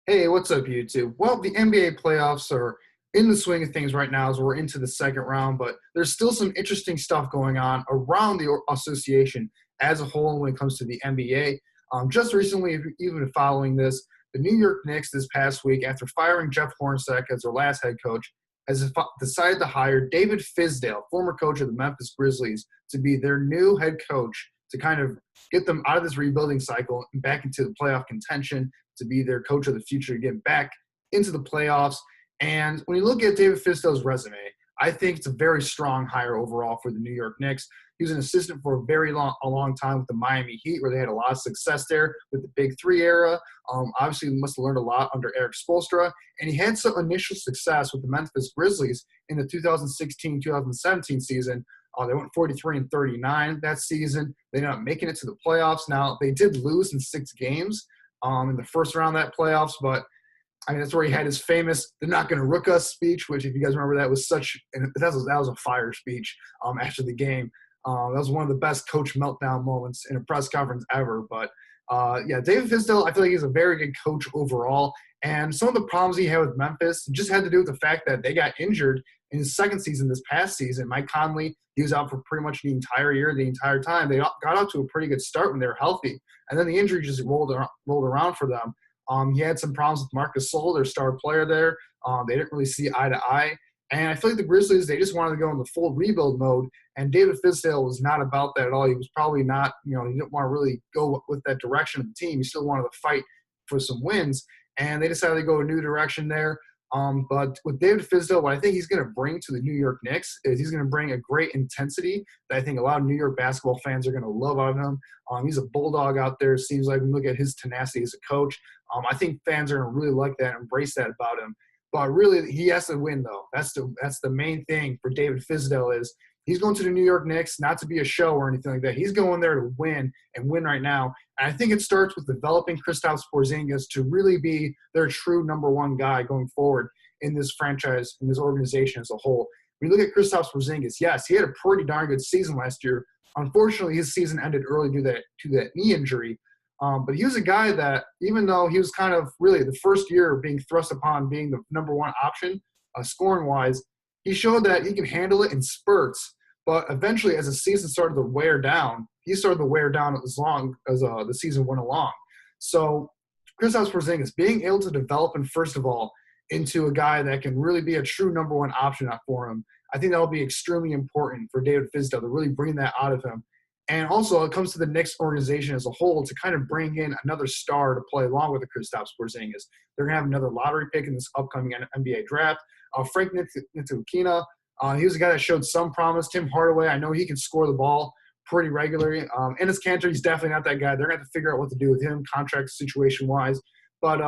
Hey, what's up, YouTube? Well, the NBA playoffs are in the swing of things right now as we're into the second round, but there's still some interesting stuff going on around the association as a whole when it comes to the NBA. Just recently, if you've even been following this, the New York Knicks this past week, after firing Jeff Hornacek as their last head coach, has decided to hire David Fizdale, former coach of the Memphis Grizzlies, to be their new head coach to kind of get them out of this rebuilding cycle and back into the playoff contention, to be their coach of the future, to get back into the playoffs. And when you look at David Fizdale's resume, I think it's a very strong hire overall for the New York Knicks. He was an assistant for a long time with the Miami Heat, where they had a lot of success there with the Big Three era. Obviously, he must have learned a lot under Eric Spoelstra, and he had some initial success with the Memphis Grizzlies in the 2016-2017 season. They went 43-39 that season. They ended up making it to the playoffs. Now, they did lose in 6 games in the first round of that playoffs, but I mean, that's where he had his famous "They're not going to rook us" speech, which, if you guys remember, that was a fire speech after the game. That was one of the best coach meltdown moments in a press conference ever. But yeah, David Fizdale, I feel like he's a very good coach overall. And some of the problems he had with Memphis just had to do with the fact that they got injured in his second season this past season. Mike Conley, he was out for pretty much the entire year, the entire time. They got out to a pretty good start when they were healthy. And then the injury just rolled around for them. He had some problems with Marcus Gasol, their star player there. They didn't really see eye to eye. And I feel like the Grizzlies, they just wanted to go in the full rebuild mode. And David Fizdale was not about that at all. He was probably not, he didn't want to really go with that direction of the team. He still wanted to fight for some wins. And they decided to go a new direction there. But with David Fizdale, what I think he's going to bring to the New York Knicks is he's going to bring a great intensity that I think a lot of New York basketball fans are going to love out of him. He's a bulldog out there. It seems like when you look at his tenacity as a coach, I think fans are going to really like that and embrace that about him. But really, he has to win, though. That's the main thing for David Fizdale is he's going to the New York Knicks not to be a show or anything like that. He's going there to win and win right now. And I think it starts with developing Kristaps Porzingis to really be their true number one guy going forward in this franchise, in this organization as a whole. When you look at Kristaps Porzingis, yes, he had a pretty darn good season last year. Unfortunately, his season ended early due to that knee injury. But he was a guy that, even though he was kind of really the first year being thrust upon being the number one option, scoring-wise, he showed that he can handle it in spurts. But eventually, as the season started to wear down, he started to wear down as long as the season went along. So Kristaps Porzingis, being able to develop him, first of all, into a guy that can really be a true number one option for him, I think that will be extremely important for David Fizdale to really bring that out of him. And also, it comes to the Knicks organization as a whole to kind of bring in another star to play along with the Kristaps Porzingis. They're going to have another lottery pick in this upcoming NBA draft. Frank Ntilikina, he was a guy that showed some promise. Tim Hardaway, I know he can score the ball pretty regularly. Enes Kanter, he's definitely not that guy. They're going to have to figure out what to do with him, contract situation-wise. But,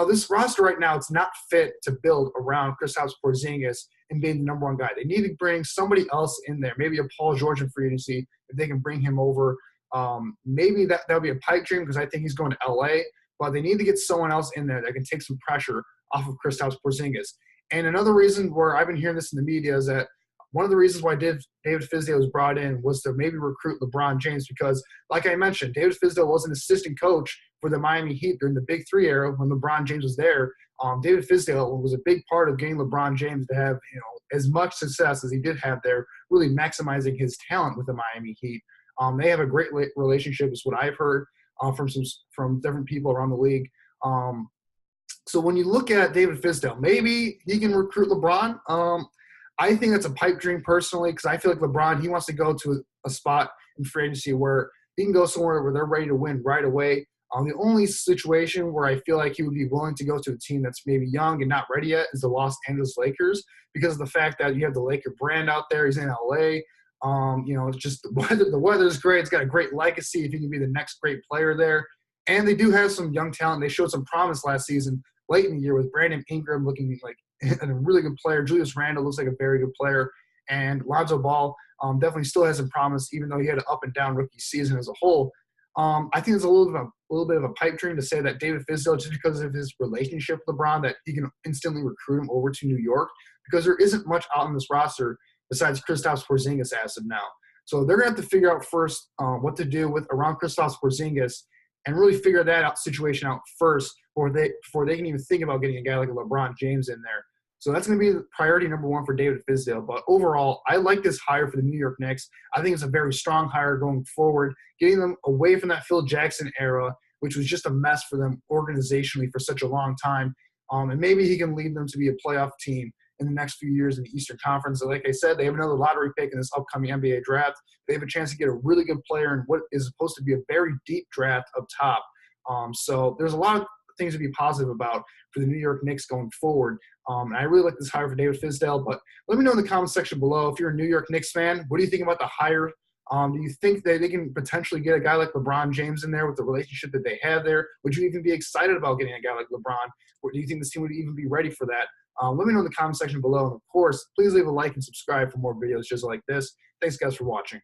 this roster right now, it's not fit to build around Kristaps Porzingis and being the number one guy. They need to bring somebody else in there, maybe a Paul George in free agency, if they can bring him over. Maybe that would be a pipe dream because I think he's going to L.A., but they need to get someone else in there that can take some pressure off of Kristaps Porzingis. And another reason where I've been hearing this in the media is that one of the reasons why David Fizdale was brought in was to maybe recruit LeBron James because, like I mentioned, David Fizdale was an assistant coach for the Miami Heat during the Big Three era when LeBron James was there. David Fizdale was a big part of getting LeBron James to have as much success as he did have there, really maximizing his talent with the Miami Heat. They have a great relationship, is what I've heard from different people around the league. So when you look at David Fizdale, maybe he can recruit LeBron. I think that's a pipe dream personally because I feel like LeBron, he wants to go to a spot in free agency where he can go somewhere where they're ready to win right away. The only situation where I feel like he would be willing to go to a team that's maybe young and not ready yet is the Los Angeles Lakers because of the fact that you have the Laker brand out there. He's in L.A. It's just the weather's great. It's got a great legacy if he can be the next great player there. And they do have some young talent. They showed some promise last season, late in the year, with Brandon Ingram looking like a really good player. Julius Randle looks like a very good player. And Lonzo Ball definitely still has some promise, even though he had an up-and-down rookie season as a whole. I think it's a little bit of a pipe dream to say that David Fizdale, just because of his relationship with LeBron, that he can instantly recruit him over to New York because there isn't much out on this roster besides Kristaps Porzingis as of now. So they're going to have to figure out first what to do with around Kristaps Porzingis and really figure that situation out first before they can even think about getting a guy like a LeBron James in there. So that's going to be priority number one for David Fizdale. But overall, I like this hire for the New York Knicks. I think it's a very strong hire going forward, getting them away from that Phil Jackson era, which was just a mess for them organizationally for such a long time. And maybe he can lead them to be a playoff team in the next few years in the Eastern Conference. So like I said, they have another lottery pick in this upcoming NBA draft. They have a chance to get a really good player in what is supposed to be a very deep draft up top. So there's a lot of things to be positive about for the New York Knicks going forward. And I really like this hire for David Fizdale. But let me know in the comment section below if you're a New York Knicks fan. What do you think about the hire? Do you think that they can potentially get a guy like LeBron James in there with the relationship that they have there? Would you even be excited about getting a guy like LeBron? Or do you think this team would even be ready for that? Let me know in the comment section below. And, of course, please leave a like and subscribe for more videos just like this. Thanks, guys, for watching.